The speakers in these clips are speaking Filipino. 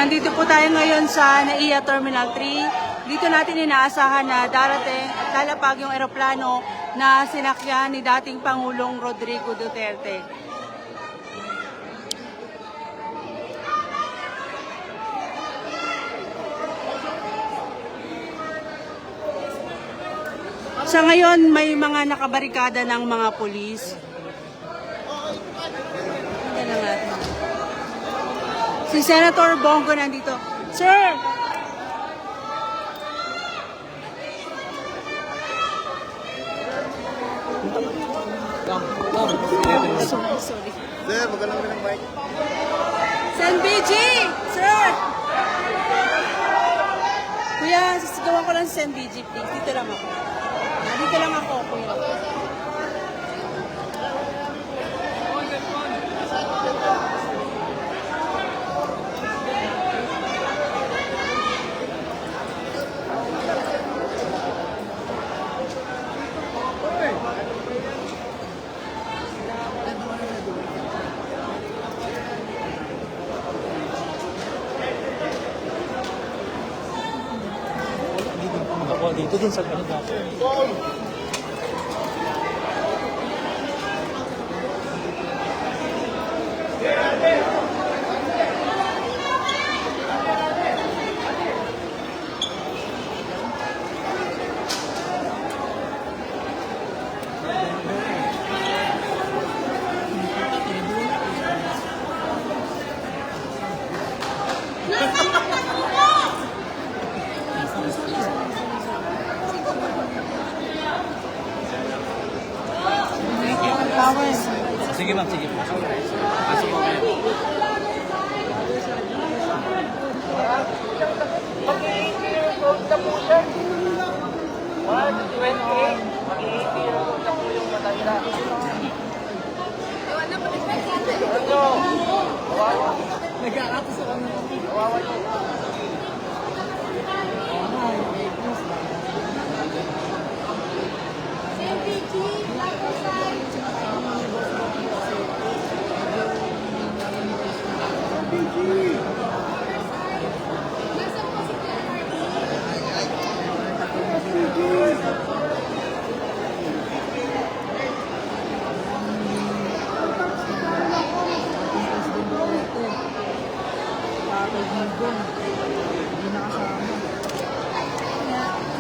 Nandito po tayo ngayon sa NAIA Terminal 3. Dito natin inaasahan na darating at lalapag yung eroplano na sinakyan ni dating Pangulong Rodrigo Duterte. Sa ngayon, may mga nakabarikada ng mga pulis. Yan na nga. Si Senator Bongo nandito. Sir! Sorry. Sir, magalang ng mic. Sen BG! Sir! Kuya, sisigawan ko lang si Sen BG, please. Dito lang ako. Dito lang ako, kuya. Dito dun sa kanila. Sige ma'am, sige po. Pasok po kayo. Mag-i-80-years-old na po siya. 128. Mag-i-80 years old na po yung matanda. Ano? Kawawa. Nag-aakos ako na. Kawawa yun.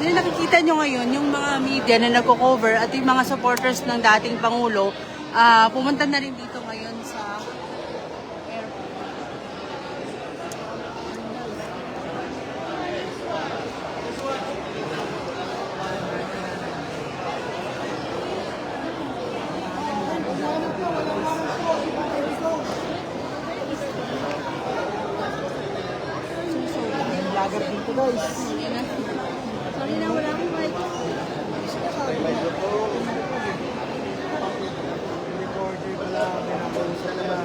Yung nakikita nyo ngayon, yung mga media na nagko-cover at yung mga supporters ng dating Pangulo, pumunta na rin dito ngayon sa airport. Lager dito guys. Sorry na, wala akong mic. Recorder ko lang. Pinakausap na lang.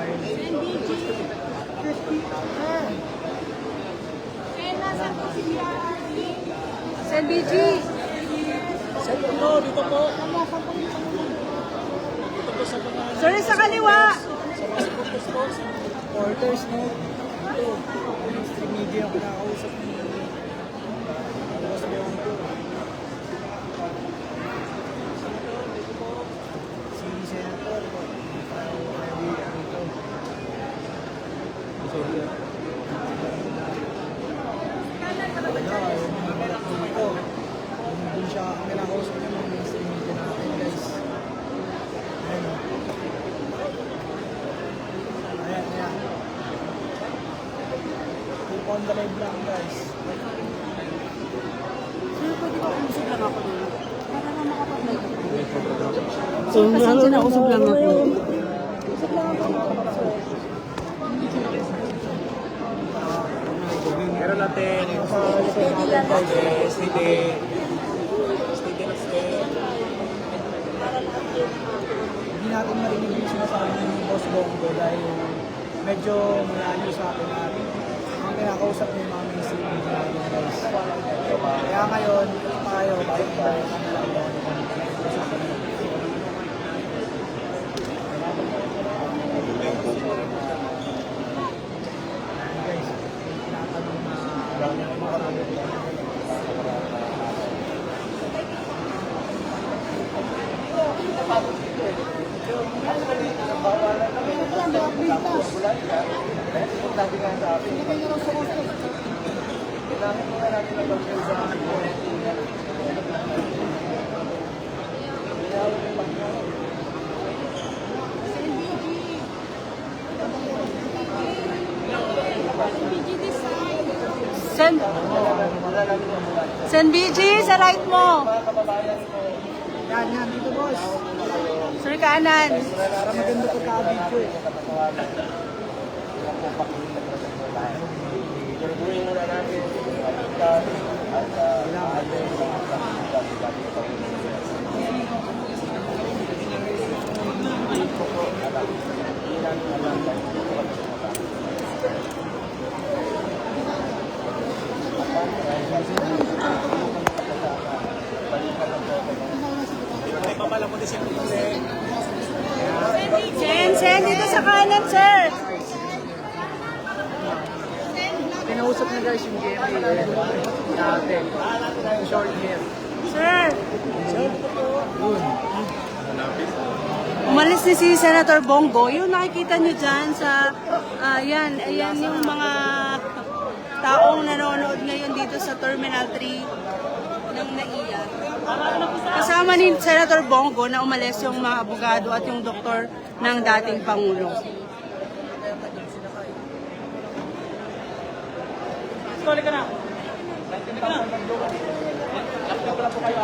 Sen BG! Sir, no, dito po. Dito po sa mga Sorry, sa kaliwa! supporters, no? Dito. Mainstream media ang pinakausap niyo. Tapos yung si Senator. Hindi siya ang pinakausap niyo ng mainstream media natin, guys. Ayan, no? Ayan, ayan. Keep on the live lang, guys. Sir, pwede ba umusog lang ako dito? Para na makapag-live ako. So, Pasensya na, usog lang ako. Pero natin, hindi natin marinig yung sinasabi ng Boss Bongo dahil medyo malayo sa atin at ang kinakausap niya yung mga mainstream media natin, guys. Kaya ngayon, tayo, balik-balik ang lang. Guys, Sen, Sen BG, sa right mo. Yan, dito boss. Sir kanan. Para maganda pagka-video eh. Turbuin muna natin. Sen, dito sa kanan, sir. Pinausap na guys yung GMA natin. Short hair. Sir. Umalis ni si Senator Bongo. Yung nakikita nyo dyan sa, ayan yung mga taong nanonood ngayon dito sa Terminal 3 ng NAIA. Kasama ni Senator Bongo na umalis yung mga abogado at yung doktor ng dating Pangulo. Sorry ka na. Laptop ka na po kayo.